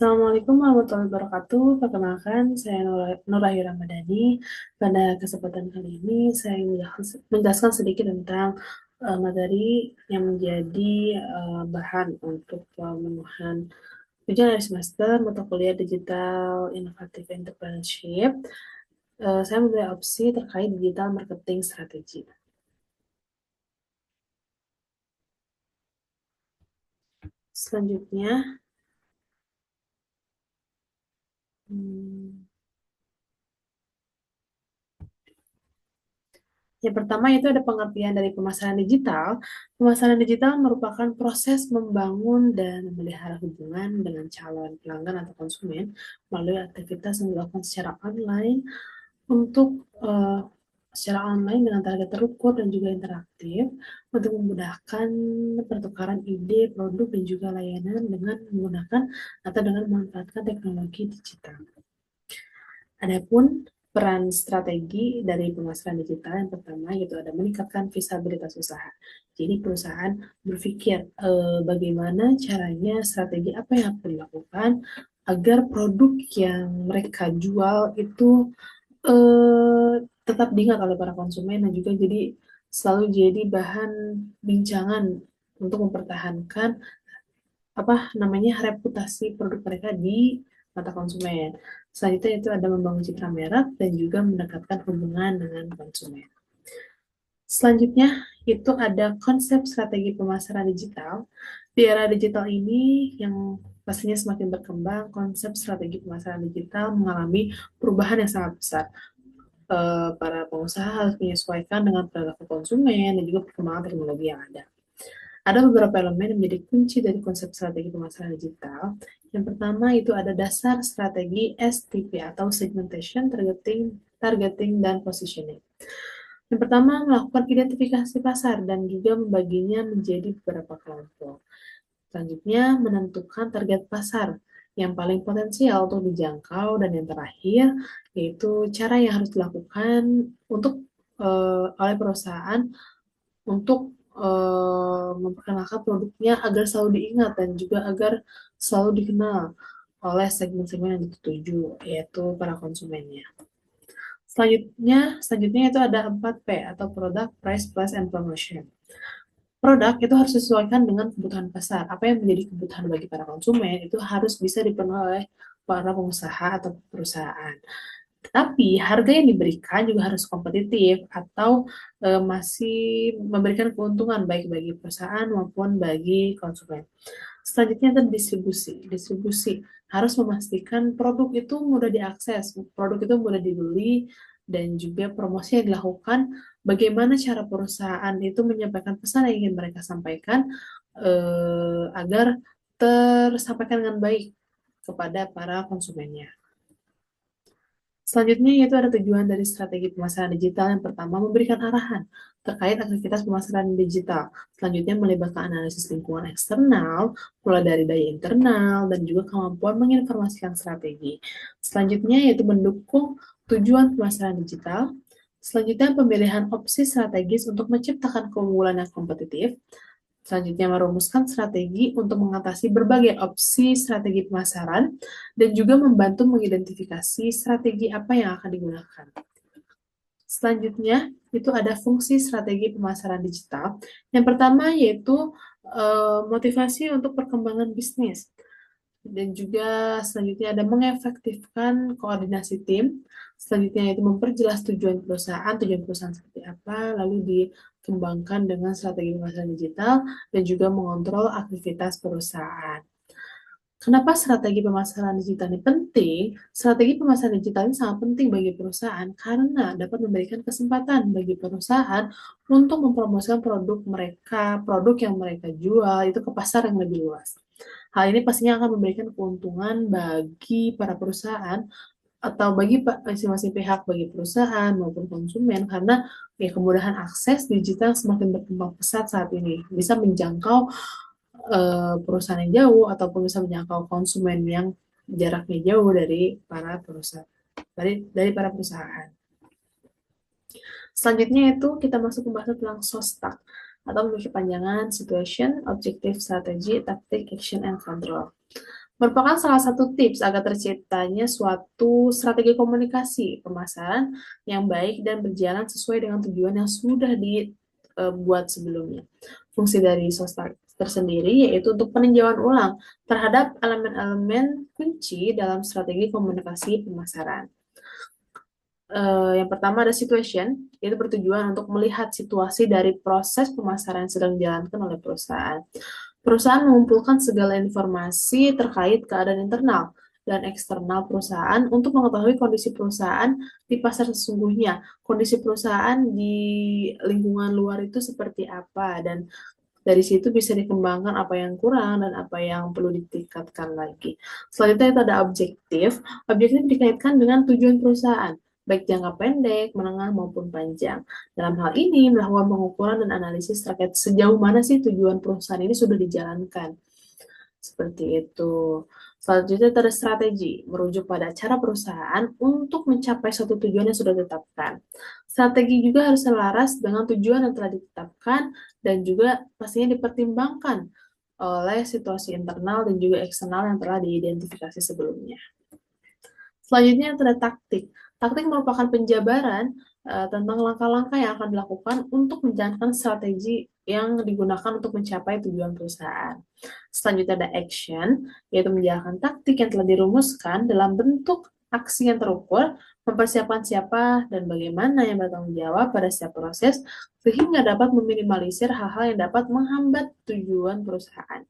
Assalamualaikum warahmatullahi wabarakatuh. Perkenalkan, saya Nurahi Ramadhani. Pada kesempatan kali ini, saya menjelaskan sedikit tentang materi yang menjadi bahan untuk pemenuhan ujian akhir semester mata kuliah digital inovatif entrepreneurship. Saya memilih opsi terkait digital marketing strategi. Selanjutnya, hmm, yang pertama itu ada pengertian dari pemasaran digital. Pemasaran digital merupakan proses membangun dan memelihara hubungan dengan calon pelanggan atau konsumen melalui aktivitas yang dilakukan untuk secara online dengan target terukur dan juga interaktif untuk memudahkan pertukaran ide, produk, dan juga layanan dengan menggunakan atau dengan memanfaatkan teknologi digital. Adapun peran strategi dari pemasaran digital yang pertama yaitu ada meningkatkan visibilitas usaha. Jadi perusahaan berpikir bagaimana caranya, strategi apa yang harus dilakukan agar produk yang mereka jual itu tetap diingat oleh para konsumen dan juga jadi selalu jadi bahan bincangan untuk mempertahankan reputasi produk mereka di mata konsumen. Selanjutnya itu ada membangun citra merek dan juga mendekatkan hubungan dengan konsumen. Selanjutnya itu ada konsep strategi pemasaran digital. Di era digital ini yang pastinya semakin berkembang, konsep strategi pemasaran digital mengalami perubahan yang sangat besar. Para pengusaha harus menyesuaikan dengan perilaku konsumen dan juga perkembangan teknologi yang ada. Ada beberapa elemen yang menjadi kunci dari konsep strategi pemasaran digital. Yang pertama itu ada dasar strategi STP atau segmentation, targeting dan positioning. Yang pertama, melakukan identifikasi pasar dan juga membaginya menjadi beberapa kelompok. Selanjutnya, menentukan target pasar yang paling potensial untuk dijangkau, dan yang terakhir yaitu cara yang harus dilakukan untuk oleh perusahaan untuk memperkenalkan produknya agar selalu diingat dan juga agar selalu dikenal oleh segmen-segmen yang dituju, yaitu para konsumennya. Selanjutnya itu ada 4P atau Product, Price, Place, and Promotion. Produk itu harus disesuaikan dengan kebutuhan pasar. Apa yang menjadi kebutuhan bagi para konsumen itu harus bisa dipenuhi oleh para pengusaha atau perusahaan. Tapi harga yang diberikan juga harus kompetitif atau masih memberikan keuntungan baik bagi perusahaan maupun bagi konsumen. Selanjutnya ada distribusi. Distribusi harus memastikan produk itu mudah diakses, produk itu mudah dibeli, dan juga promosi yang dilakukan, bagaimana cara perusahaan itu menyampaikan pesan yang ingin mereka sampaikan agar tersampaikan dengan baik kepada para konsumennya. Selanjutnya yaitu ada tujuan dari strategi pemasaran digital. Yang pertama, memberikan arahan terkait aktivitas pemasaran digital. Selanjutnya, melibatkan analisis lingkungan eksternal, mulai dari daya internal, dan juga kemampuan menginformasikan strategi. Selanjutnya yaitu mendukung tujuan pemasaran digital. Selanjutnya, pemilihan opsi strategis untuk menciptakan keunggulan yang kompetitif. Selanjutnya, merumuskan strategi untuk mengatasi berbagai opsi strategi pemasaran dan juga membantu mengidentifikasi strategi apa yang akan digunakan. Selanjutnya, itu ada fungsi strategi pemasaran digital. Yang pertama yaitu motivasi untuk perkembangan bisnis. Dan juga selanjutnya ada mengefektifkan koordinasi tim. Selanjutnya yaitu memperjelas tujuan perusahaan seperti apa, lalu dikembangkan dengan strategi pemasaran digital, dan juga mengontrol aktivitas perusahaan. Kenapa strategi pemasaran digital ini penting? Strategi pemasaran digital ini sangat penting bagi perusahaan karena dapat memberikan kesempatan bagi perusahaan untuk mempromosikan produk yang mereka jual itu ke pasar yang lebih luas. Hal ini pastinya akan memberikan keuntungan bagi para perusahaan atau bagi masing-masing pihak, bagi perusahaan maupun konsumen, karena ya kemudahan akses digital semakin berkembang pesat saat ini, bisa menjangkau perusahaan yang jauh ataupun bisa menjangkau konsumen yang jaraknya jauh dari para perusahaan, dari para perusahaan. Selanjutnya itu kita masuk pembahasan tentang SOSTAC atau memiliki panjangan Situation, Objective, Strategy, Tactic, Action, and Control. merupakan salah satu tips agar terciptanya suatu strategi komunikasi pemasaran yang baik dan berjalan sesuai dengan tujuan yang sudah dibuat sebelumnya. Fungsi dari Sostak tersendiri yaitu untuk peninjauan ulang terhadap elemen-elemen kunci dalam strategi komunikasi pemasaran. Yang pertama ada situation, itu bertujuan untuk melihat situasi dari proses pemasaran yang sedang dijalankan oleh perusahaan. Perusahaan mengumpulkan segala informasi terkait keadaan internal dan eksternal perusahaan untuk mengetahui kondisi perusahaan di pasar sesungguhnya, kondisi perusahaan di lingkungan luar itu seperti apa, dan dari situ bisa dikembangkan apa yang kurang dan apa yang perlu ditingkatkan lagi. Selanjutnya itu ada objektif. Objektif dikaitkan dengan tujuan perusahaan, baik jangka pendek, menengah, maupun panjang. Dalam hal ini, melakukan pengukuran dan analisis terkait sejauh mana sih tujuan perusahaan ini sudah dijalankan. Seperti itu. Selanjutnya ada strategi, merujuk pada cara perusahaan untuk mencapai suatu tujuan yang sudah ditetapkan. Strategi juga harus selaras dengan tujuan yang telah ditetapkan dan juga pastinya dipertimbangkan oleh situasi internal dan juga eksternal yang telah diidentifikasi sebelumnya. Selanjutnya ada taktik. Taktik merupakan penjabaran tentang langkah-langkah yang akan dilakukan untuk menjalankan strategi yang digunakan untuk mencapai tujuan perusahaan. Selanjutnya ada action, yaitu menjalankan taktik yang telah dirumuskan dalam bentuk aksi yang terukur, mempersiapkan siapa dan bagaimana yang bertanggung jawab pada setiap proses, sehingga dapat meminimalisir hal-hal yang dapat menghambat tujuan perusahaan.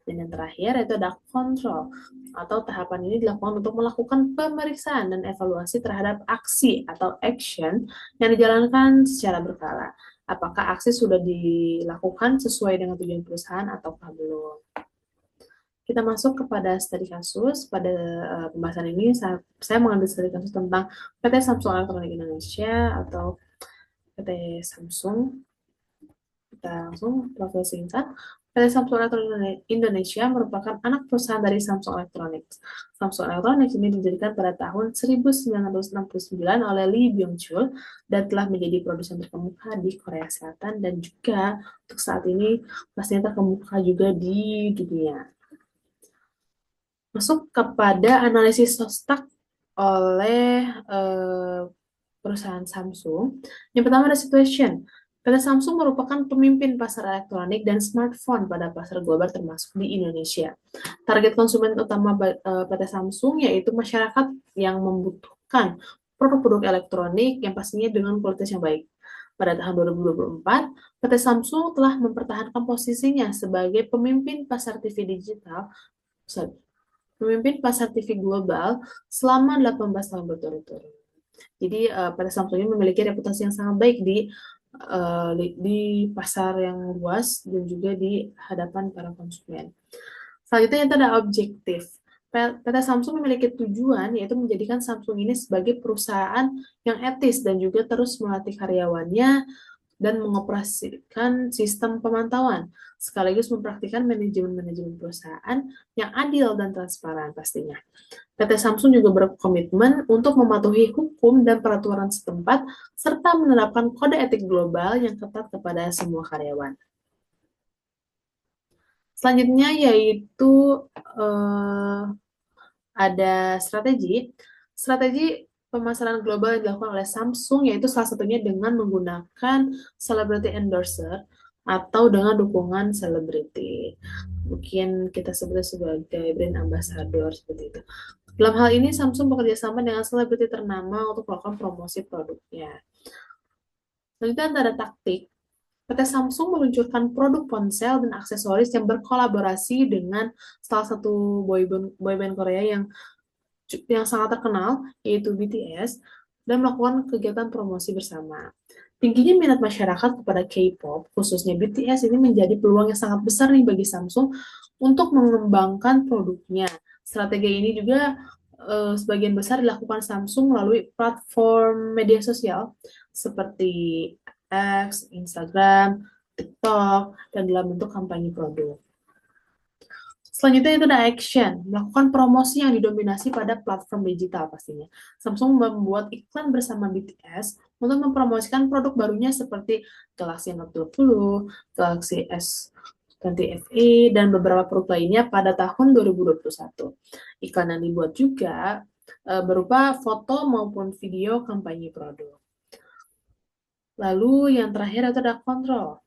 Dan yang terakhir itu ada kontrol, atau tahapan ini dilakukan untuk melakukan pemeriksaan dan evaluasi terhadap aksi atau action yang dijalankan secara berkala. Apakah aksi sudah dilakukan sesuai dengan tujuan perusahaan ataukah belum? Kita masuk kepada studi kasus. Pada pembahasan ini saya mengambil studi kasus tentang PT Samsung Elektronik Indonesia atau PT Samsung. Kita langsung profil singkat. PT Samsung Elektronik Indonesia merupakan anak perusahaan dari Samsung Electronics. Samsung Electronics ini didirikan pada tahun 1969 oleh Lee Byung-chul dan telah menjadi produsen terkemuka di Korea Selatan dan juga untuk saat ini pastinya terkemuka juga di dunia. Masuk kepada analisis Sostak oleh perusahaan Samsung. Yang pertama ada situation. PT Samsung merupakan pemimpin pasar elektronik dan smartphone pada pasar global termasuk di Indonesia. Target konsumen utama PT Samsung yaitu masyarakat yang membutuhkan produk-produk elektronik yang pastinya dengan kualitas yang baik. Pada tahun 2024, PT Samsung telah mempertahankan posisinya sebagai pemimpin pasar TV digital, pemimpin pasar TV global selama 18 tahun berturut-turut. Jadi PT Samsung ini memiliki reputasi yang sangat baik di pasar yang luas dan juga di hadapan para konsumen. Selanjutnya itu ada objektif. PT Samsung memiliki tujuan yaitu menjadikan Samsung ini sebagai perusahaan yang etis dan juga terus melatih karyawannya dan mengoperasikan sistem pemantauan, sekaligus mempraktikkan manajemen perusahaan yang adil dan transparan pastinya. PT Samsung juga berkomitmen untuk mematuhi hukum dan peraturan setempat, serta menerapkan kode etik global yang ketat kepada semua karyawan. Selanjutnya yaitu ada strategi. Strategi pemasaran global yang dilakukan oleh Samsung yaitu salah satunya dengan menggunakan celebrity endorser atau dengan dukungan selebriti. Mungkin kita sebut sebagai brand ambassador seperti itu. Dalam hal ini, Samsung bekerja sama dengan selebriti ternama untuk melakukan promosi produknya. Selanjutnya ada taktik. PT Samsung meluncurkan produk ponsel dan aksesoris yang berkolaborasi dengan salah satu boyband Korea yang sangat terkenal, yaitu BTS, dan melakukan kegiatan promosi bersama. Tingginya minat masyarakat kepada K-pop, khususnya BTS, ini menjadi peluang yang sangat besar nih bagi Samsung untuk mengembangkan produknya. Strategi ini juga sebagian besar dilakukan Samsung melalui platform media sosial seperti X, Instagram, TikTok, dan dalam bentuk kampanye produk. Selanjutnya itu ada action, melakukan promosi yang didominasi pada platform digital pastinya. Samsung membuat iklan bersama BTS untuk mempromosikan produk barunya seperti Galaxy Note 20, Galaxy S 20FA, dan beberapa produk lainnya pada tahun 2021. Iklan yang dibuat juga berupa foto maupun video kampanye produk. Lalu yang terakhir itu ada kontrol.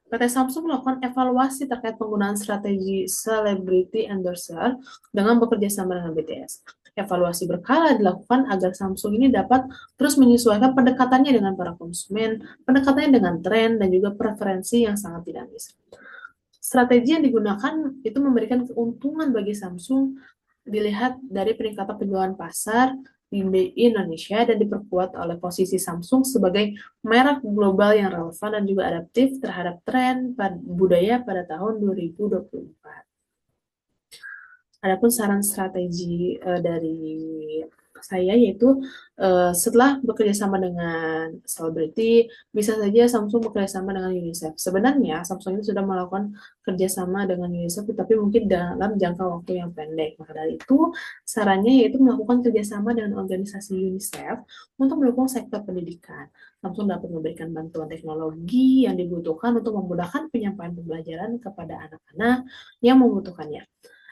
PT Samsung melakukan evaluasi terkait penggunaan strategi celebrity endorser dengan bekerja sama dengan BTS. Evaluasi berkala dilakukan agar Samsung ini dapat terus menyesuaikan pendekatannya dengan para konsumen, pendekatannya dengan tren, dan juga preferensi yang sangat dinamis. Strategi yang digunakan itu memberikan keuntungan bagi Samsung dilihat dari peningkatan penjualan pasar di Indonesia dan diperkuat oleh posisi Samsung sebagai merek global yang relevan dan juga adaptif terhadap tren budaya pada tahun 2024. Adapun saran strategi dari saya yaitu setelah bekerja sama dengan selebriti, bisa saja Samsung bekerja sama dengan UNICEF. Sebenarnya Samsung ini sudah melakukan kerjasama dengan UNICEF, tapi mungkin dalam jangka waktu yang pendek. Maka dari itu, sarannya yaitu melakukan kerjasama dengan organisasi UNICEF untuk mendukung sektor pendidikan. Samsung dapat memberikan bantuan teknologi yang dibutuhkan untuk memudahkan penyampaian pembelajaran kepada anak-anak yang membutuhkannya.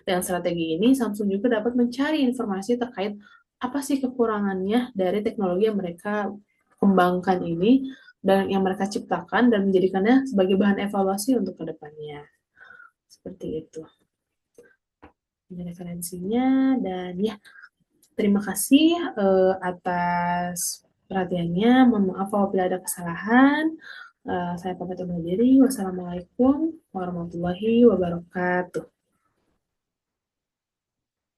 Dengan strategi ini, Samsung juga dapat mencari informasi terkait apa sih kekurangannya dari teknologi yang mereka kembangkan ini dan yang mereka ciptakan dan menjadikannya sebagai bahan evaluasi untuk kedepannya. Seperti itu. Ini referensinya dan ya, terima kasih atas perhatiannya. Mohon maaf apabila ada kesalahan. Saya pamit undur diri. Wassalamualaikum warahmatullahi wabarakatuh.